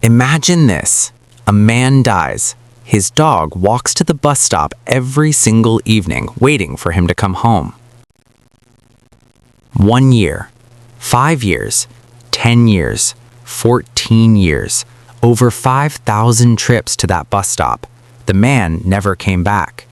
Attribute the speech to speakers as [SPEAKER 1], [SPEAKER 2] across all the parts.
[SPEAKER 1] Imagine this. A man dies. His dog walks to the bus stop every single evening, waiting for him to come home. 1 year, 5 years, 10 years, 14 years, over 5,000 trips to that bus stop. The man never came back.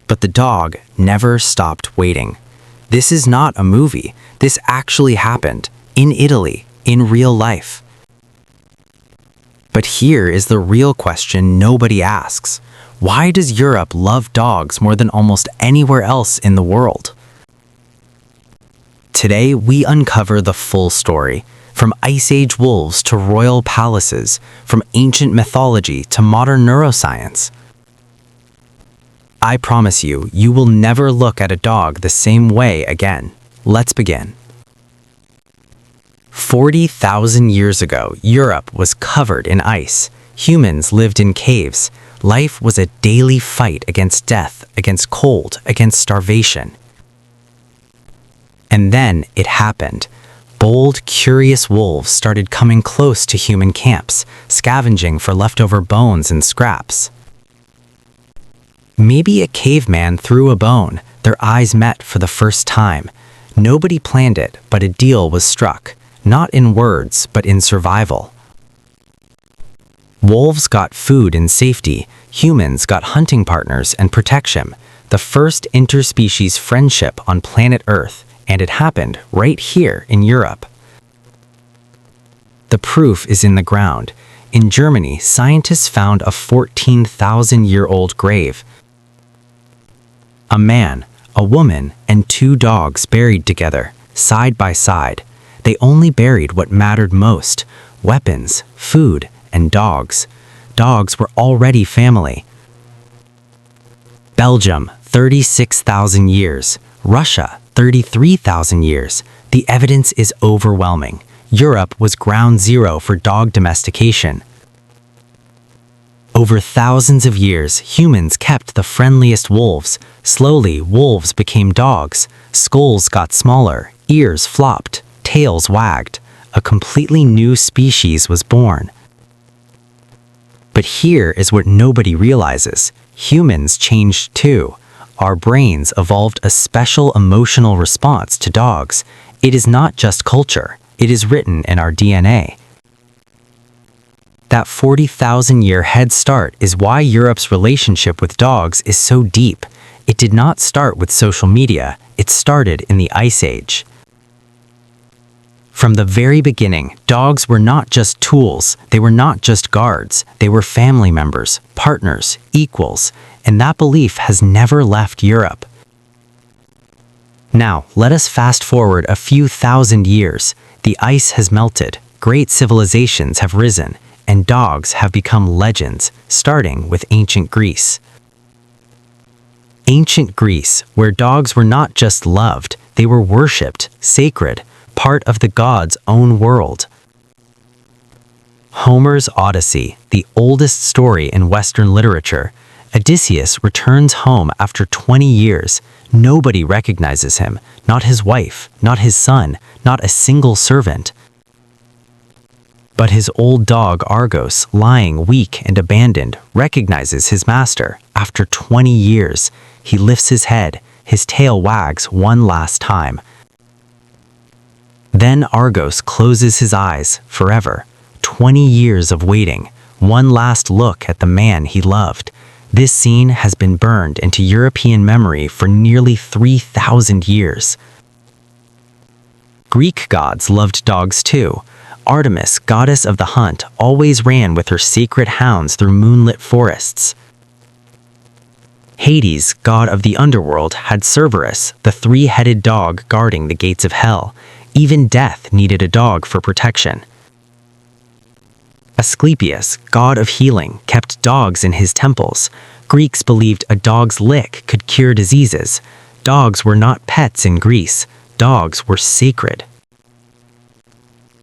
[SPEAKER 1] But the dog never stopped waiting. This is not a movie. This actually happened in Italy, in real life. But here is the real question nobody asks. Why does Europe love dogs more than almost anywhere else in the world? Today, we uncover the full story, from Ice Age wolves to royal palaces, from ancient mythology to modern neuroscience. I promise you, you will never look at a dog the same way again. Let's begin. 40,000 years ago, Europe was covered in ice. Humans lived in caves. Life was a daily fight against death, against cold, against starvation. And then it happened. Bold, curious wolves started coming close to human camps, scavenging for leftover bones and scraps. Maybe a caveman threw a bone. Their eyes met for the first time. Nobody planned it, but a deal was struck. Not in words, but in survival. Wolves got food and safety. Humans got hunting partners and protection. The first interspecies friendship on planet Earth, and it happened right here in Europe. The proof is in the ground. In Germany, scientists found a 14,000-year-old grave. A man, a woman, and 2 dogs buried together, side by side. They only buried what mattered most: weapons, food, and dogs. Dogs were already family. Belgium, 36,000 years. Russia, 33,000 years. The evidence is overwhelming. Europe was ground zero for dog domestication. Over thousands of years, humans kept the friendliest wolves. Slowly, wolves became dogs. Skulls got smaller, ears flopped, tails wagged. A completely new species was born. But here is what nobody realizes. Humans changed too. Our brains evolved a special emotional response to dogs. It is not just culture. It is written in our DNA. That 40,000-year head start is why Europe's relationship with dogs is so deep. It did not start with social media. It started in the Ice Age. From the very beginning, dogs were not just tools. They were not just guards. They were family members, partners, equals, and that belief has never left Europe. Now, let us fast forward a few thousand years. The ice has melted, great civilizations have risen, and dogs have become legends, starting with ancient Greece. Ancient Greece, where dogs were not just loved, they were worshipped, sacred, part of the gods' own world. Homer's Odyssey, the oldest story in Western literature. Odysseus returns home after 20 years. Nobody recognizes him, not his wife, not his son, not a single servant. But his old dog Argos, lying weak and abandoned, recognizes his master. After 20 years, he lifts his head, his tail wags one last time. Then Argos closes his eyes forever. 20 years of waiting, one last look at the man he loved. This scene has been burned into European memory for nearly 3,000 years. Greek gods loved dogs too. Artemis, goddess of the hunt, always ran with her sacred hounds through moonlit forests. Hades, god of the underworld, had Cerberus, the 3-headed dog guarding the gates of hell. Even death needed a dog for protection. Asclepius, god of healing, kept dogs in his temples. Greeks believed a dog's lick could cure diseases. Dogs were not pets in Greece. Dogs were sacred.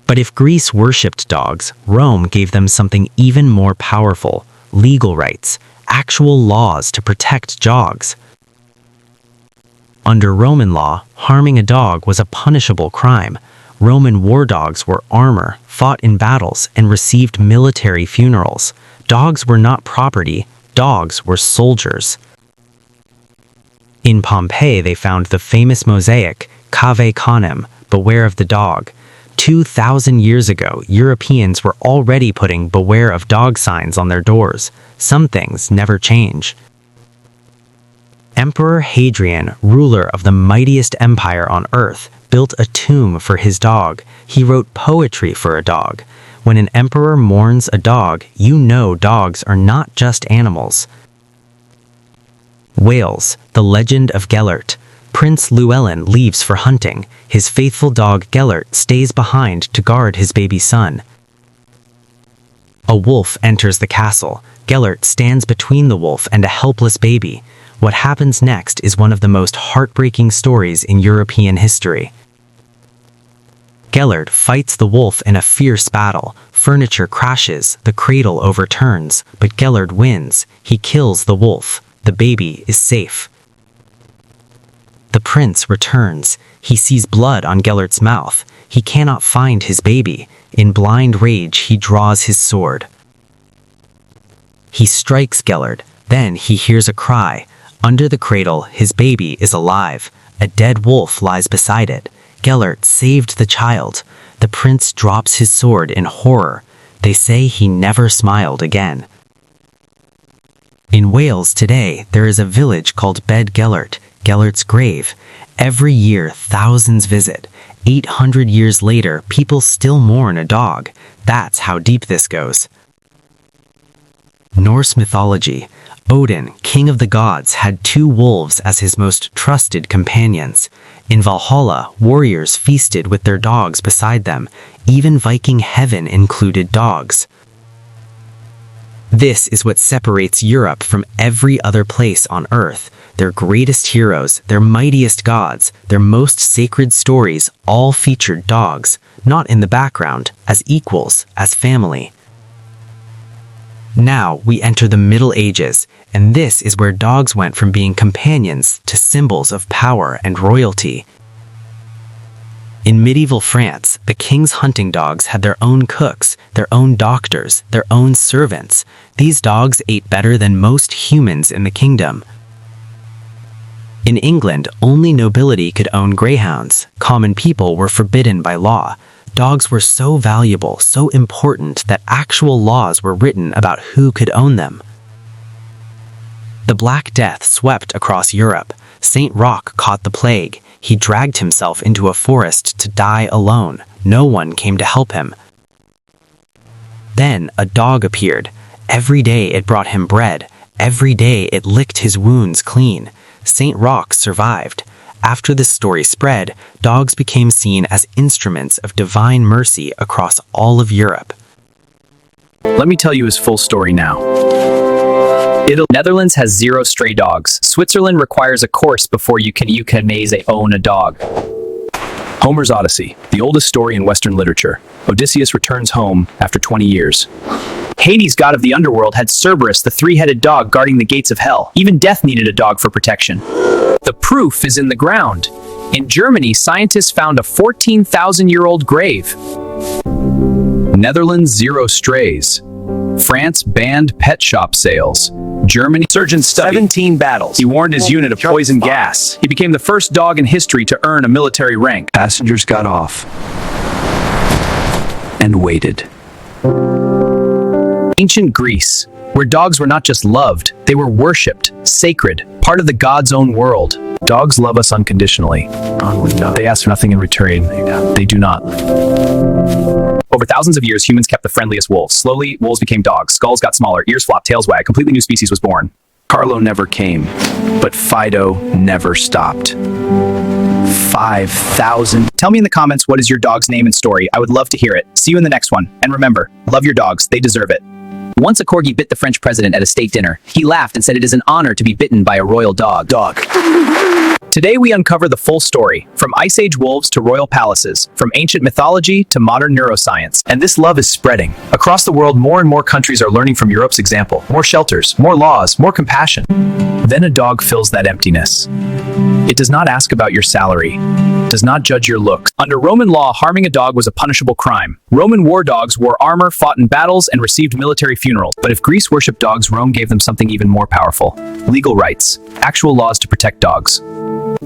[SPEAKER 1] But if Greece worshipped dogs, Rome gave them something even more powerful: legal rights, actual laws to protect dogs. Under Roman law, harming a dog was a punishable crime. Roman war dogs were armor, fought in battles, and received military funerals. Dogs were not property, dogs were soldiers. In Pompeii, they found the famous mosaic, Cave Canem, Beware of the Dog. 2,000 years ago, Europeans were already putting Beware of Dog signs on their doors. Some things never change. Emperor Hadrian, ruler of the mightiest empire on earth, built a tomb for his dog. He wrote poetry for a dog. When an emperor mourns a dog, you know dogs are not just animals. Wales, the legend of Gellert. Prince Llewellyn leaves for hunting. His faithful dog Gellert stays behind to guard his baby son. A wolf enters the castle. Gellert stands between the wolf and a helpless baby. What happens next is one of the most heartbreaking stories in European history. Gellert fights the wolf in a fierce battle. Furniture crashes, the cradle overturns, but Gellert wins. He kills the wolf. The baby is safe. The prince returns. He sees blood on Gellert's mouth. He cannot find his baby. In blind rage, he draws his sword. He strikes Gellert. Then he hears a cry. Under the cradle, his baby is alive. A dead wolf lies beside it. Gellert saved the child. The prince drops his sword in horror. They say he never smiled again. In Wales today, there is a village called Bed Gellert, Gellert's grave. Every year, thousands visit. 800 years later, people still mourn a dog. That's how deep this goes. Norse mythology. Odin, king of the gods, had 2 wolves as his most trusted companions. In Valhalla, warriors feasted with their dogs beside them. Even Viking heaven included dogs. This is what separates Europe from every other place on Earth. Their greatest heroes, their mightiest gods, their most sacred stories all featured dogs, not in the background, as equals, as family. Now we enter the Middle Ages, and this is where dogs went from being companions to symbols of power and royalty. In medieval France, the king's hunting dogs had their own cooks, their own doctors, their own servants. These dogs ate better than most humans in the kingdom. In England, only nobility could own greyhounds. Common people were forbidden by law. Dogs were so valuable, so important, that actual laws were written about who could own them. The Black Death swept across Europe. Saint Roch caught the plague. He dragged himself into a forest to die alone. No one came to help him. Then a dog appeared. Every day it brought him bread. Every day it licked his wounds clean. Saint Roch survived. After this story spread, dogs became seen as instruments of divine mercy across all of Europe.
[SPEAKER 2] Let me tell you his full story now. Netherlands has 0 stray dogs. Switzerland requires a course before you can own a dog. Homer's Odyssey, the oldest story in Western literature. Odysseus returns home after 20 years. Hades, god of the underworld, had Cerberus, the 3-headed dog guarding the gates of hell. Even death needed a dog for protection. The proof is in the ground. In Germany, scientists found a 14,000-year-old grave. Netherlands, 0 strays. France banned pet shop sales. Germany, surgeon studied 17 battles. He warned his unit of poison gas. He became the first dog in history to earn a military rank. Passengers got off and waited. Ancient Greece, where dogs were not just loved, they were worshipped, sacred, part of the god's own world. Dogs love us unconditionally. They ask for nothing in return. They do not. Over thousands of years, humans kept the friendliest wolves. Slowly, wolves became dogs. Skulls got smaller, ears flopped, tails wagged. A completely new species was born. Carlo never came, but Fido never stopped. 5,000. Tell me in the comments, what is your dog's name and story? I would love to hear it. See you in the next one. And remember, love your dogs. They deserve it. Once a corgi bit the French president at a state dinner. He laughed and said it is an honor to be bitten by a royal dog. Today we uncover the full story, from Ice Age wolves to royal palaces, from ancient mythology to modern neuroscience. And this love is spreading. Across the world, more and more countries are learning from Europe's example. More shelters, more laws, more compassion. Then a dog fills that emptiness. It does not ask about your salary, does not judge your looks. Under Roman law, harming a dog was a punishable crime. Roman war dogs wore armor, fought in battles, and received military funerals. But if Greece worshipped dogs, Rome gave them something even more powerful. Legal rights, actual laws to protect dogs.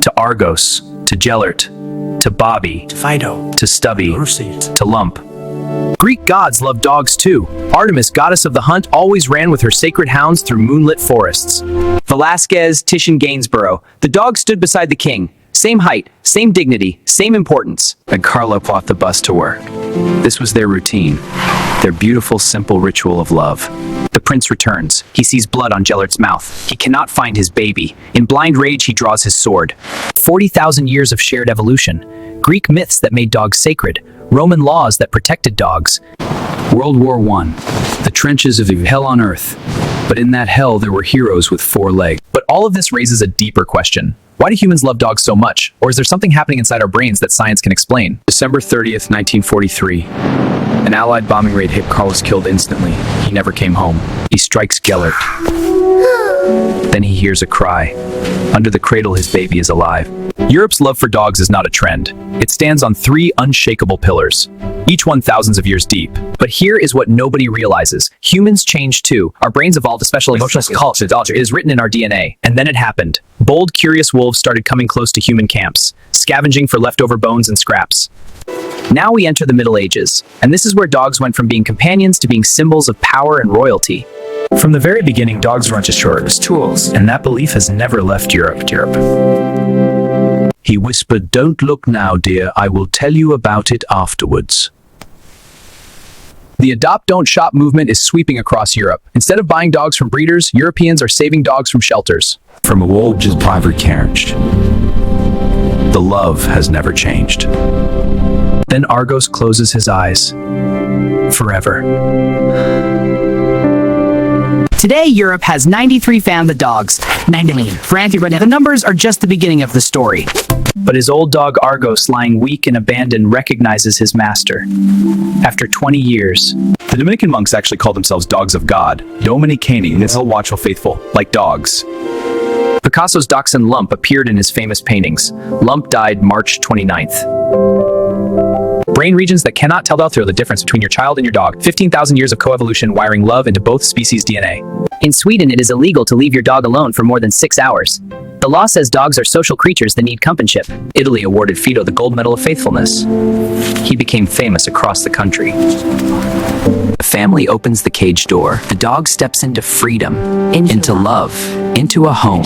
[SPEAKER 2] To Argos, to Gellert, to Bobby,
[SPEAKER 3] to Fido,
[SPEAKER 2] to Stubby,
[SPEAKER 3] Ursit,
[SPEAKER 2] to Lump. Greek gods loved dogs too. Artemis, goddess of the hunt, always ran with her sacred hounds through moonlit forests. Velasquez, Titian, Gainsborough. The dog stood beside the king. Same height, same dignity, same importance. And Carla brought the bus to work. This was their routine, their beautiful, simple ritual of love. The prince returns. He sees blood on Gellert's mouth. He cannot find his baby. In blind rage, he draws his sword. 40,000 years of shared evolution. Greek myths that made dogs sacred. Roman laws that protected dogs. World War I. The trenches of hell on earth. But in that hell, there were heroes with 4 legs. But all of this raises a deeper question. Why do humans love dogs so much? Or is there something happening inside our brains that science can explain? December 30th, 1943. An Allied bombing raid hit Carlos, killed instantly. He never came home. He strikes Gellert. Then he hears a cry. Under the cradle, his baby is alive. Europe's love for dogs is not a trend. It stands on 3 unshakable pillars, each one thousands of years deep. But here is what nobody realizes. Humans change too. Our brains evolved a special emotional culture. It is written in our DNA. And then it happened. Bold, curious wolves started coming close to human camps, scavenging for leftover bones and scraps. Now we enter the Middle Ages, and this is where dogs went from being companions to being symbols of power and royalty. From the very beginning, dogs weren't just as tools, and that belief has never left Europe. He whispered, "Don't look now, dear. I will tell you about it afterwards." The adopt, don't shop movement is sweeping across Europe. Instead of buying dogs from breeders, Europeans are saving dogs from shelters. From a wolf just private carriage. The love has never changed. Then Argos closes his eyes. Forever.
[SPEAKER 4] Today, Europe has 93 family dogs. 90 million. The numbers are just the beginning of the story.
[SPEAKER 2] But his old dog Argos, lying weak and abandoned, recognizes his master. After 20 years. The Dominican monks actually call themselves dogs of God. Dominicani, this watchful faithful, like dogs. Picasso's dachshund Lump appeared in his famous paintings. Lump died March 29th. Brain regions that cannot tell the difference between your child and your dog. 15,000 years of coevolution wiring love into both species' DNA.
[SPEAKER 5] In Sweden, it is illegal to leave your dog alone for more than 6 hours. The law says dogs are social creatures that need companionship.
[SPEAKER 2] Italy awarded Fido the Gold Medal of Faithfulness. He became famous across the country. The family opens the cage door. The dog steps into freedom, into love, into a home.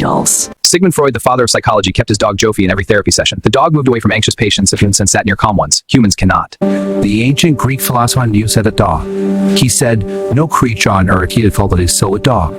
[SPEAKER 2] Sigmund Freud, the father of psychology, kept his dog Jofi in every therapy session. The dog moved away from anxious patients and sat near calm ones. Humans cannot.
[SPEAKER 6] The ancient Greek philosopher knew said a dog. He said, no creature on earth he had felt that is so a dog.